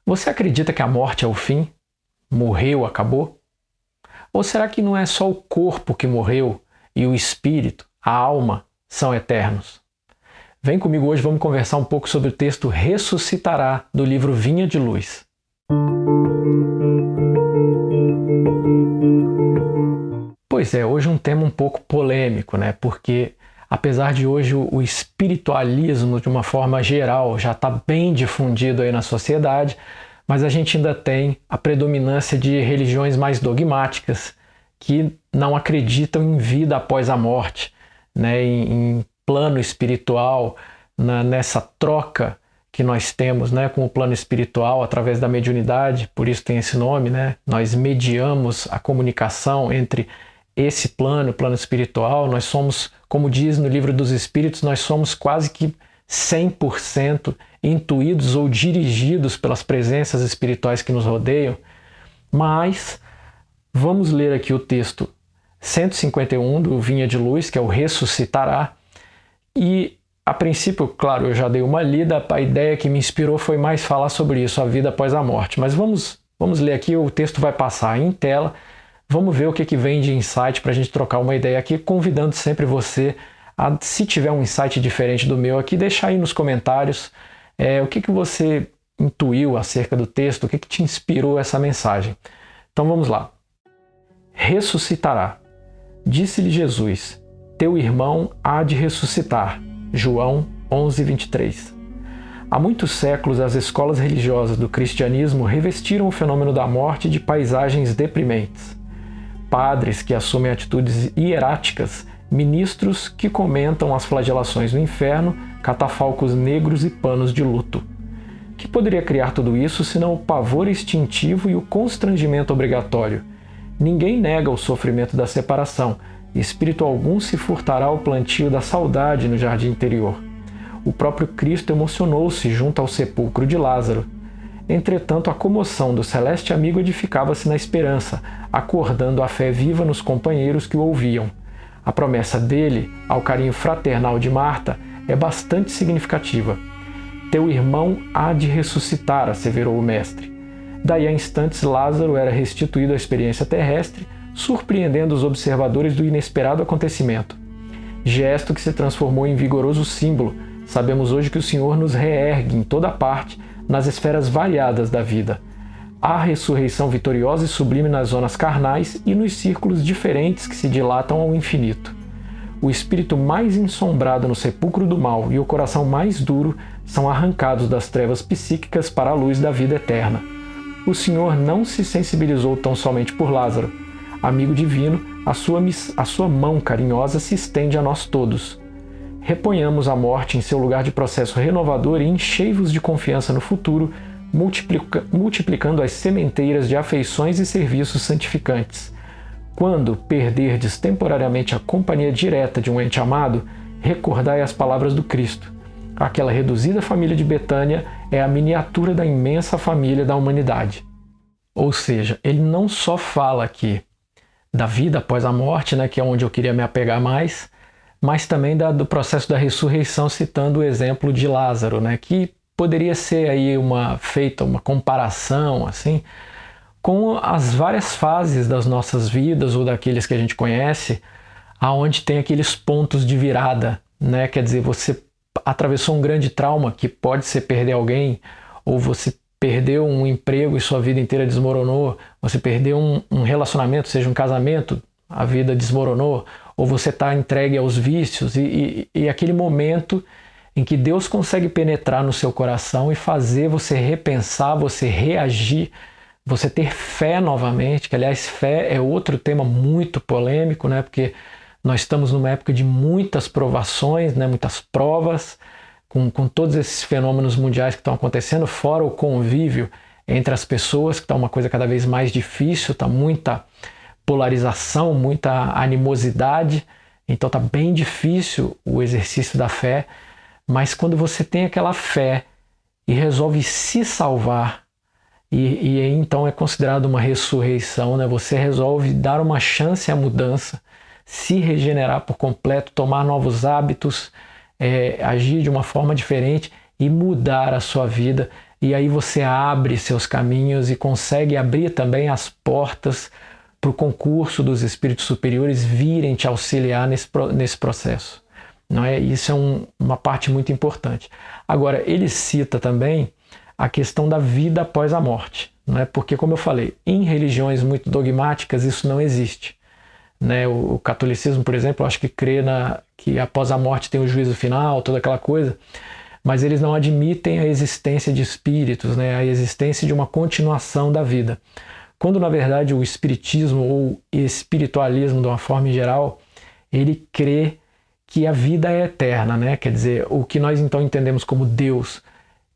Você acredita que a morte é o fim? Morreu, acabou? Ou será que não é só o corpo que morreu e o espírito, a alma, são eternos? Vem comigo hoje, vamos conversar um pouco sobre o texto Ressuscitará, do livro Vinha de Luz. Pois é, hoje um tema um pouco polêmico, né? Porque apesar de hoje o espiritualismo, de uma forma geral, já está bem difundido aí na sociedade, mas a gente ainda tem a predominância de religiões mais dogmáticas que não acreditam em vida após a morte, né? Em plano espiritual, nessa troca que nós temos, né, com o plano espiritual através da mediunidade, por isso tem esse nome, né? Nós mediamos a comunicação entre esse plano, o plano espiritual. Nós somos, como diz no Livro dos Espíritos, nós somos quase que 100% intuídos ou dirigidos pelas presenças espirituais que nos rodeiam. Mas vamos ler aqui o texto 151 do Vinha de Luz, que é o Ressuscitará. E a princípio, claro, eu já dei uma lida, a ideia que me inspirou foi mais falar sobre isso, a vida após a morte. Mas vamos ler aqui, o texto vai passar em tela. Vamos ver o que vem de insight para a gente trocar uma ideia aqui, convidando sempre você a, se tiver um insight diferente do meu aqui, deixar aí nos comentários o que você intuiu acerca do texto, o que te inspirou essa mensagem. Então vamos lá. Ressuscitará. Disse-lhe Jesus: teu irmão há de ressuscitar. João 11:23. Há muitos séculos as escolas religiosas do cristianismo revestiram o fenômeno da morte de paisagens deprimentes. Padres que assumem atitudes hieráticas, ministros que comentam as flagelações do inferno, catafalcos negros e panos de luto. Que poderia criar tudo isso senão o pavor instintivo e o constrangimento obrigatório? Ninguém nega o sofrimento da separação. Espírito algum se furtará ao plantio da saudade no jardim interior. O próprio Cristo emocionou-se junto ao sepulcro de Lázaro. Entretanto, a comoção do celeste amigo edificava-se na esperança, acordando a fé viva nos companheiros que o ouviam. A promessa dele, ao carinho fraternal de Marta, é bastante significativa. Teu irmão há de ressuscitar, asseverou o mestre. Daí a instantes Lázaro era restituído à experiência terrestre, surpreendendo os observadores do inesperado acontecimento. Gesto que se transformou em vigoroso símbolo. Sabemos hoje que o Senhor nos reergue em toda parte, nas esferas variadas da vida. Há ressurreição vitoriosa e sublime nas zonas carnais e nos círculos diferentes que se dilatam ao infinito. O espírito mais ensombrado no sepulcro do mal e o coração mais duro são arrancados das trevas psíquicas para a luz da vida eterna. O Senhor não se sensibilizou tão somente por Lázaro. Amigo divino, a sua mão carinhosa se estende a nós todos. Reponhamos a morte em seu lugar de processo renovador e enchei-vos de confiança no futuro, multiplicando as sementeiras de afeições e serviços santificantes. Quando perderdes temporariamente a companhia direta de um ente amado, recordai as palavras do Cristo. Aquela reduzida família de Betânia é a miniatura da imensa família da humanidade. Ou seja, ele não só fala aqui da vida após a morte, né, que é onde eu queria me apegar mais, mas também do processo da ressurreição, citando o exemplo de Lázaro, né, que poderia ser aí feita uma comparação assim, com as várias fases das nossas vidas ou daqueles que a gente conhece, aonde tem aqueles pontos de virada, né? Quer dizer, você atravessou um grande trauma, que pode ser perder alguém, ou você perdeu um emprego e sua vida inteira desmoronou, você perdeu um relacionamento, seja um casamento, a vida desmoronou, ou você está entregue aos vícios, e aquele momento em que Deus consegue penetrar no seu coração e fazer você repensar, você reagir, você ter fé novamente, que aliás fé é outro tema muito polêmico, né? Porque nós estamos numa época de muitas provações, né? Muitas provas, com todos esses fenômenos mundiais que estão acontecendo, fora o convívio entre as pessoas, que está uma coisa cada vez mais difícil, está muita polarização, muita animosidade, então está bem difícil o exercício da fé, mas quando você tem aquela fé e resolve se salvar, e então é considerado uma ressurreição, né? Você resolve dar uma chance à mudança, se regenerar por completo, tomar novos hábitos, agir de uma forma diferente e mudar a sua vida. e aí você abre seus caminhos e consegue abrir também as portas para o concurso dos espíritos superiores virem te auxiliar nesse processo. Não é? Isso é uma parte muito importante. Agora, ele cita também a questão da vida após a morte, não é? Porque, como eu falei, em religiões muito dogmáticas isso não existe. Né? O catolicismo, por exemplo, eu acho que crê que após a morte tem o juízo final, toda aquela coisa, mas eles não admitem a existência de espíritos, né? A existência de uma continuação da vida. Quando, na verdade, o espiritismo ou espiritualismo, de uma forma geral, ele crê que a vida é eterna, né? Quer dizer, o que nós então entendemos como Deus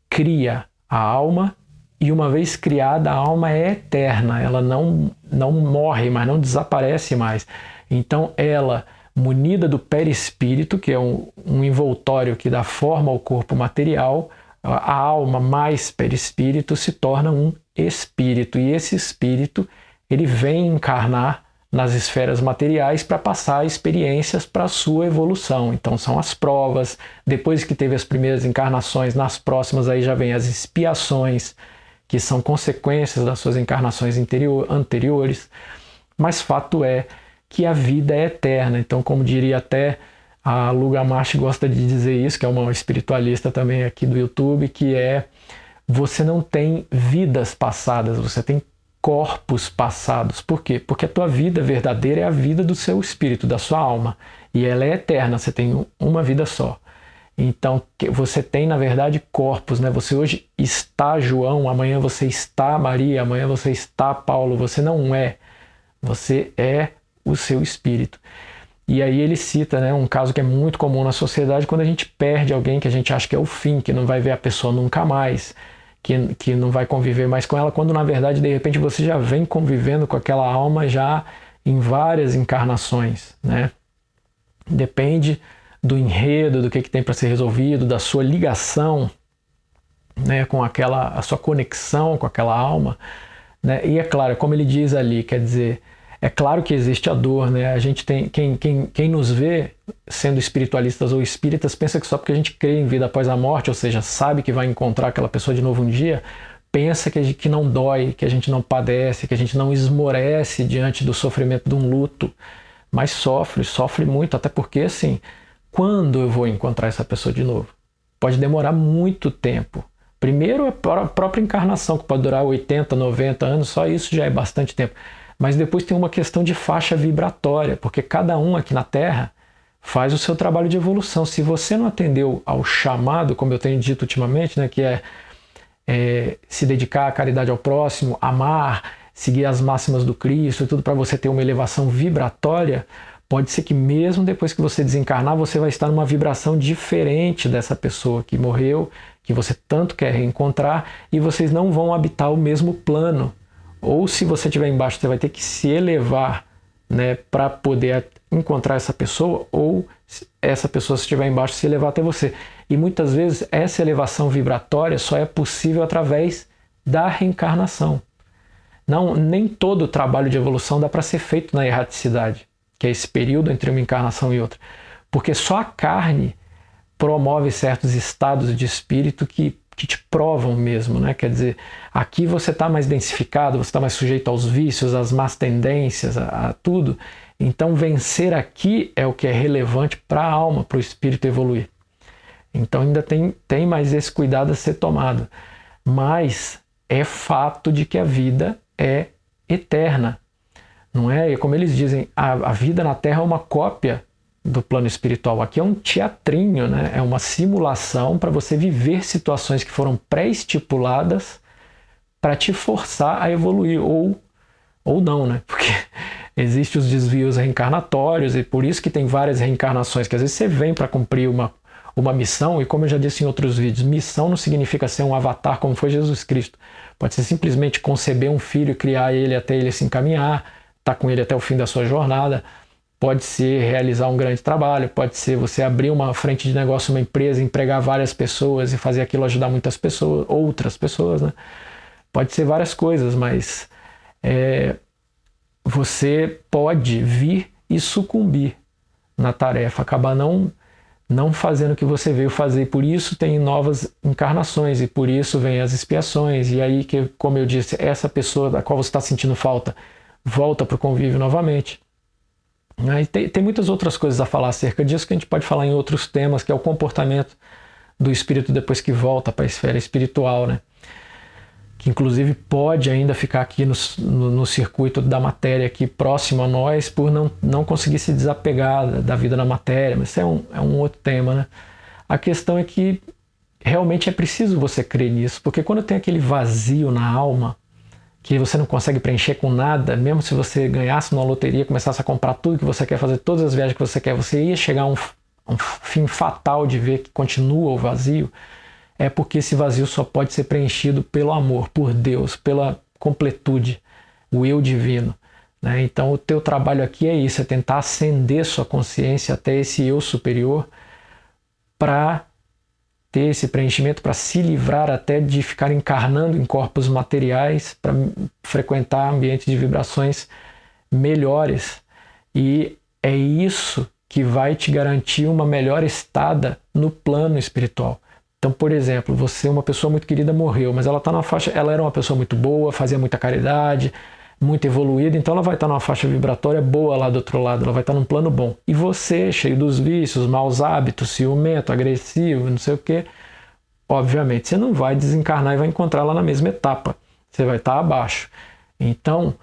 cria a alma e uma vez criada a alma é eterna, ela não morre, mas não desaparece mais. Então ela, munida do perispírito, que é um envoltório que dá forma ao corpo material, a alma mais perispírito se torna um espírito e esse espírito ele vem encarnar nas esferas materiais para passar experiências para a sua evolução. Então são as provas, depois que teve as primeiras encarnações, nas próximas aí já vem as expiações, que são consequências das suas encarnações anteriores, mas fato é que a vida é eterna. Então, como diria até a Lu Gamache gosta de dizer isso, que é uma espiritualista também aqui do YouTube, que é: você não tem vidas passadas, você tem corpos passados. Por quê? Porque a tua vida verdadeira é a vida do seu espírito, da sua alma. E ela é eterna, você tem uma vida só. Então, você tem, na verdade, corpos, né? Você hoje está João, amanhã você está Maria, amanhã você está Paulo. Você não é. Você é o seu espírito. E aí ele cita, né, um caso que é muito comum na sociedade, quando a gente perde alguém que a gente acha que é o fim, que não vai ver a pessoa nunca mais, que não vai conviver mais com ela, quando na verdade de repente você já vem convivendo com aquela alma já em várias encarnações, né? Depende do enredo, do que tem para ser resolvido, da sua ligação, né, com a sua conexão com aquela alma, né? E é claro, como ele diz ali, quer dizer, é claro que existe a dor, né? A gente tem quem nos vê sendo espiritualistas ou espíritas pensa que só porque a gente crê em vida após a morte, ou seja, sabe que vai encontrar aquela pessoa de novo um dia, pensa que não dói, que a gente não padece, que a gente não esmorece diante do sofrimento de um luto, mas sofre muito, até porque assim, quando eu vou encontrar essa pessoa de novo? Pode demorar muito tempo. Primeiro a própria encarnação, que pode durar 80, 90 anos, só isso já é bastante tempo. Mas depois tem uma questão de faixa vibratória, porque cada um aqui na Terra faz o seu trabalho de evolução. Se você não atendeu ao chamado, como eu tenho dito ultimamente, né, que é se dedicar à caridade ao próximo, amar, seguir as máximas do Cristo, tudo para você ter uma elevação vibratória, pode ser que mesmo depois que você desencarnar, você vai estar numa vibração diferente dessa pessoa que morreu, que você tanto quer reencontrar, e vocês não vão habitar o mesmo plano. Ou se você estiver embaixo, você vai ter que se elevar, né, para poder encontrar essa pessoa, ou essa pessoa, se estiver embaixo, se elevar até você. E muitas vezes essa elevação vibratória só é possível através da reencarnação. Nem todo o trabalho de evolução dá para ser feito na erraticidade, que é esse período entre uma encarnação e outra. Porque só a carne promove certos estados de espírito que te provam mesmo, né? Quer dizer, aqui você está mais densificado, você está mais sujeito aos vícios, às más tendências, a tudo. Então vencer aqui é o que é relevante para a alma, para o espírito evoluir. Então ainda tem mais esse cuidado a ser tomado. Mas é fato de que a vida é eterna. Não é? E como eles dizem, a vida na Terra é uma cópia do plano espiritual. Aqui é um teatrinho, né? É uma simulação para você viver situações que foram pré-estipuladas para te forçar a evoluir, ou não, né? Porque existem os desvios reencarnatórios e por isso que tem várias reencarnações, que às vezes você vem para cumprir uma missão, e como eu já disse em outros vídeos, missão não significa ser um avatar como foi Jesus Cristo. Pode ser simplesmente conceber um filho e criar ele até ele se encaminhar, estar com ele até o fim da sua jornada. Pode ser realizar um grande trabalho, pode ser você abrir uma frente de negócio, uma empresa, empregar várias pessoas e fazer aquilo ajudar muitas pessoas, outras pessoas, né? Pode ser várias coisas, mas você pode vir e sucumbir na tarefa, acabar não não fazendo o que você veio fazer. E por isso tem novas encarnações, e por isso vem as expiações. E aí, que, como eu disse, essa pessoa da qual você está sentindo falta volta para o convívio novamente. E tem muitas outras coisas a falar acerca disso que a gente pode falar em outros temas, que é o comportamento do espírito depois que volta para a esfera espiritual, né? Que inclusive pode ainda ficar aqui no circuito da matéria aqui próximo a nós por não conseguir se desapegar da vida na matéria, mas isso é um outro tema, né? A questão é que realmente é preciso você crer nisso, porque quando tem aquele vazio na alma, que você não consegue preencher com nada, mesmo se você ganhasse numa loteria, começasse a comprar tudo que você quer, fazer todas as viagens que você quer, você ia chegar a um fim fatal de ver que continua o vazio. É porque esse vazio só pode ser preenchido pelo amor, por Deus, pela completude, o eu divino, né? Então o teu trabalho aqui é isso, é tentar acender sua consciência até esse eu superior para ter esse preenchimento, para se livrar até de ficar encarnando em corpos materiais, para frequentar ambientes de vibrações melhores. E é isso que vai te garantir uma melhor estada no plano espiritual. Então, por exemplo, você, uma pessoa muito querida, morreu, mas ela está na faixa, ela era uma pessoa muito boa, fazia muita caridade, muito evoluída, então ela vai estar numa faixa vibratória boa lá do outro lado, ela vai estar num plano bom. E você, cheio dos vícios, maus hábitos, ciumento, agressivo, não sei o quê, obviamente você não vai desencarnar e vai encontrar lá na mesma etapa. Você vai estar abaixo. Então,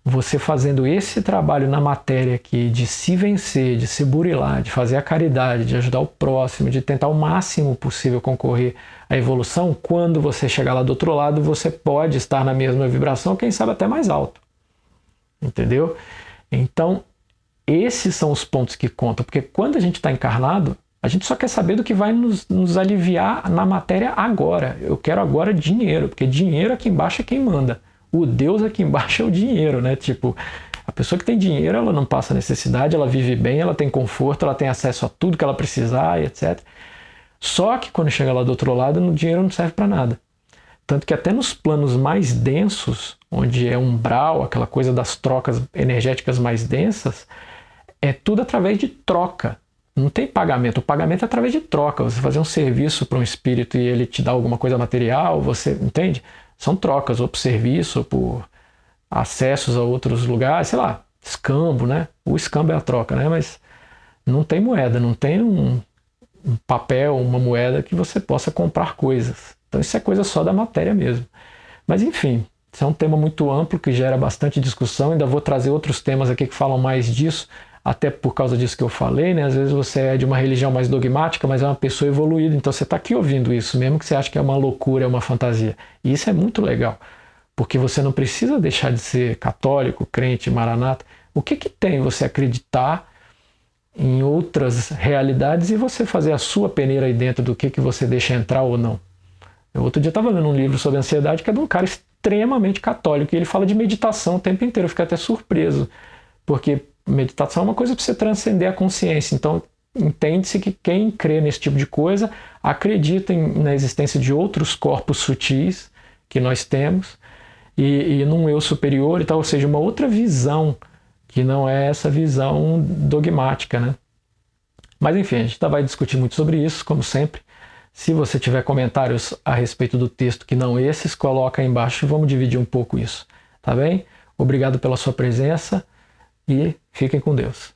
você fazendo esse trabalho na matéria aqui, de se vencer, de se burilar, de fazer a caridade, de ajudar o próximo, de tentar o máximo possível concorrer à evolução, quando você chegar lá do outro lado, você pode estar na mesma vibração, quem sabe até mais alto. Entendeu? Então, esses são os pontos que contam, porque quando a gente está encarnado, a gente só quer saber do que vai nos aliviar na matéria agora. Eu quero agora dinheiro, porque dinheiro aqui embaixo é quem manda. O Deus aqui embaixo é o dinheiro, né? Tipo, a pessoa que tem dinheiro, ela não passa necessidade, ela vive bem, ela tem conforto, ela tem acesso a tudo que ela precisar, etc. Só que quando chega lá do outro lado, o dinheiro não serve para nada. Tanto que até nos planos mais densos, onde é umbral, aquela coisa das trocas energéticas mais densas, é tudo através de troca. Não tem pagamento. O pagamento é através de troca. Você fazer um serviço para um espírito e ele te dá alguma coisa material, você entende? São trocas, ou por serviço, ou por acessos a outros lugares, sei lá, escambo, né? O escambo é a troca, né? Mas não tem moeda, não tem um papel, uma moeda que você possa comprar coisas. Então isso é coisa só da matéria mesmo. Mas enfim, isso é um tema muito amplo que gera bastante discussão. Ainda vou trazer outros temas aqui que falam mais disso, até por causa disso que eu falei, né? Às vezes você é de uma religião mais dogmática, mas é uma pessoa evoluída, então você está aqui ouvindo isso, mesmo que você ache que é uma loucura, é uma fantasia. E isso é muito legal, porque você não precisa deixar de ser católico, crente, maranata. O que tem você acreditar em outras realidades e você fazer a sua peneira aí dentro do que você deixa entrar ou não? Outro dia eu estava lendo um livro sobre ansiedade que é de um cara extremamente católico, e ele fala de meditação o tempo inteiro. Eu fiquei até surpreso, porque meditação é uma coisa para você transcender a consciência. Então, entende-se que quem crê nesse tipo de coisa acredita na existência de outros corpos sutis que nós temos e num eu superior e tal, ou seja, uma outra visão que não é essa visão dogmática, né? Mas enfim, a gente vai discutir muito sobre isso, como sempre. Se você tiver comentários a respeito do texto que não esses, coloca aí embaixo e vamos dividir um pouco isso, tá bem? Obrigado pela sua presença e fiquem com Deus.